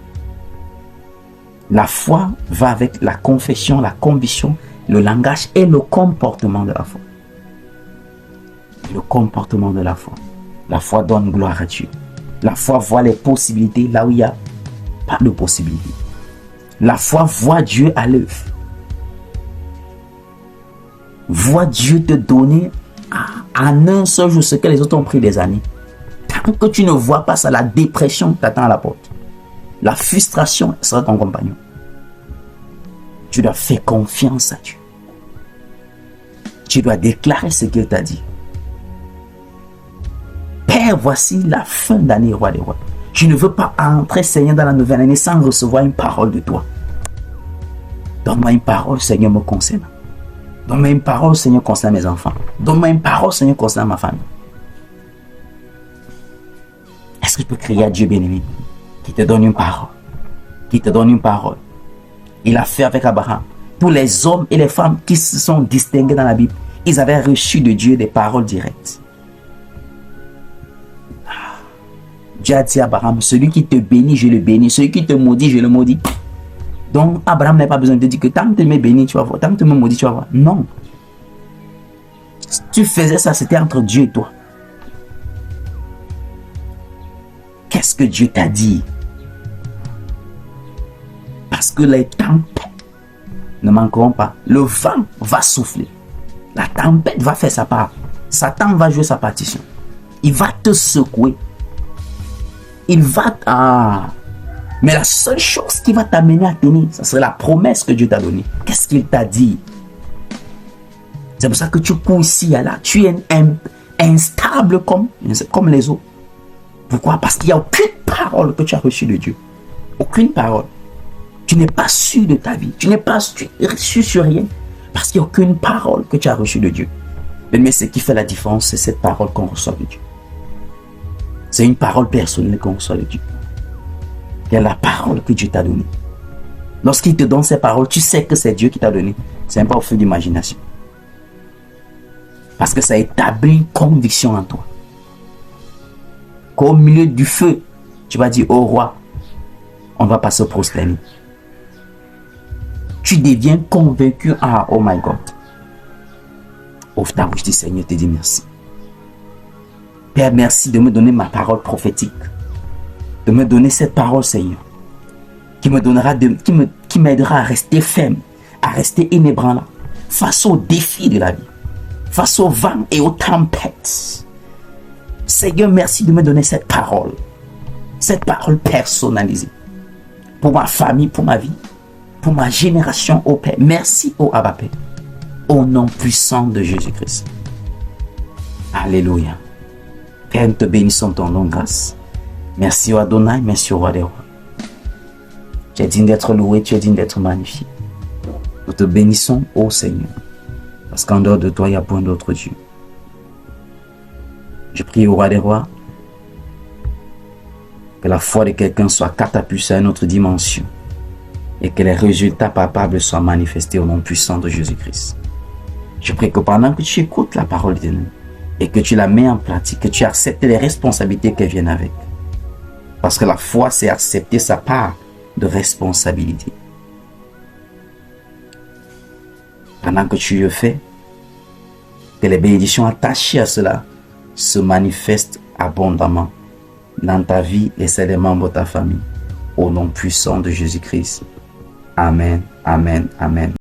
La foi va avec la confession, la conviction, le langage et le comportement de la foi. Le comportement de la foi. La foi donne gloire à Dieu. La foi voit les possibilités là où il n'y a pas de possibilités. La foi voit Dieu à l'œuvre. Vois Dieu te donner en un seul jour ce que les autres ont pris des années. Tant que tu ne vois pas ça, la dépression t'attend à la porte. La frustration sera ton compagnon. Tu dois faire confiance à Dieu. Tu dois déclarer ce qu'il t'a dit. Père, voici la fin d'année, roi des rois. Je ne veux pas entrer, Seigneur, dans la nouvelle année sans recevoir une parole de toi. Donne-moi une parole, Seigneur, me concernant. Donne-moi une parole, Seigneur, concernant mes enfants. Donne-moi une parole, Seigneur, concernant ma famille. Est-ce que je peux crier à Dieu bien-aimé qui te donne une parole? Qui te donne une parole. Il a fait avec Abraham. Tous les hommes et les femmes qui se sont distingués dans la Bible, ils avaient reçu de Dieu des paroles directes. Dieu a dit à Abraham, celui qui te bénit, je le bénis. Celui qui te maudit, je le maudis. Donc, Abraham n'a pas besoin de dire que tant que tu me bénis, tu vas voir. Tant que tu me maudis, tu vas voir. Non. Si tu faisais ça, c'était entre Dieu et toi. Qu'est-ce que Dieu t'a dit? Parce que les tempêtes ne manqueront pas. Le vent va souffler. La tempête va faire sa part. Satan va jouer sa partition. Il va te secouer. Il va... Mais la seule chose qui va t'amener à tenir, ça serait la promesse que Dieu t'a donnée. Qu'est-ce qu'il t'a dit? C'est pour ça que tu cours ici et là. Tu es instable comme les eaux. Pourquoi? Parce qu'il n'y a aucune parole que tu as reçue de Dieu. Aucune parole. Tu n'es pas sûr de ta vie. Tu n'es pas sûr sur rien. Parce qu'il n'y a aucune parole que tu as reçue de Dieu. Mais ce qui fait la différence, c'est cette parole qu'on reçoit de Dieu. C'est une parole personnelle qu'on reçoit de Dieu. C'est la parole que Dieu t'a donnée. Lorsqu'il te donne ces paroles, tu sais que c'est Dieu qui t'a donné. Ce n'est pas au feu d'imagination. Parce que ça établit une conviction en toi. Qu'au milieu du feu, tu vas dire, oh roi, on va pas se prosterner. Tu deviens convaincu, oh my God. Ouvre ta bouche, dis Seigneur, te dis merci. Père, merci de me donner ma parole prophétique. De me donner cette parole, Seigneur, qui m'aidera à rester ferme, à rester inébranlable face aux défis de la vie, face aux vents et aux tempêtes. Seigneur, merci de me donner cette parole personnalisée pour ma famille, pour ma vie, pour ma génération, ô Père. Merci, ô Abba Père, au nom puissant de Jésus-Christ. Alléluia. Père, nous te bénissons ton nom de grâce. Merci, ô Adonai, merci, ô roi des rois. Tu es digne d'être loué, tu es digne d'être magnifié. Nous te bénissons, ô Seigneur, parce qu'en dehors de toi, il n'y a point d'autre Dieu. Je prie au roi des rois que la foi de quelqu'un soit catapultée à une autre dimension et que les résultats palpables soient manifestés au nom puissant de Jésus-Christ. Je prie que pendant que tu écoutes la parole de Dieu et que tu la mets en pratique, que tu acceptes les responsabilités qui viennent avec, Parce que la foi, c'est accepter sa part de responsabilité. Pendant que tu le fais, que les bénédictions attachées à cela se manifestent abondamment dans ta vie et celle des membres de ta famille. Au nom puissant de Jésus-Christ. Amen, amen, amen.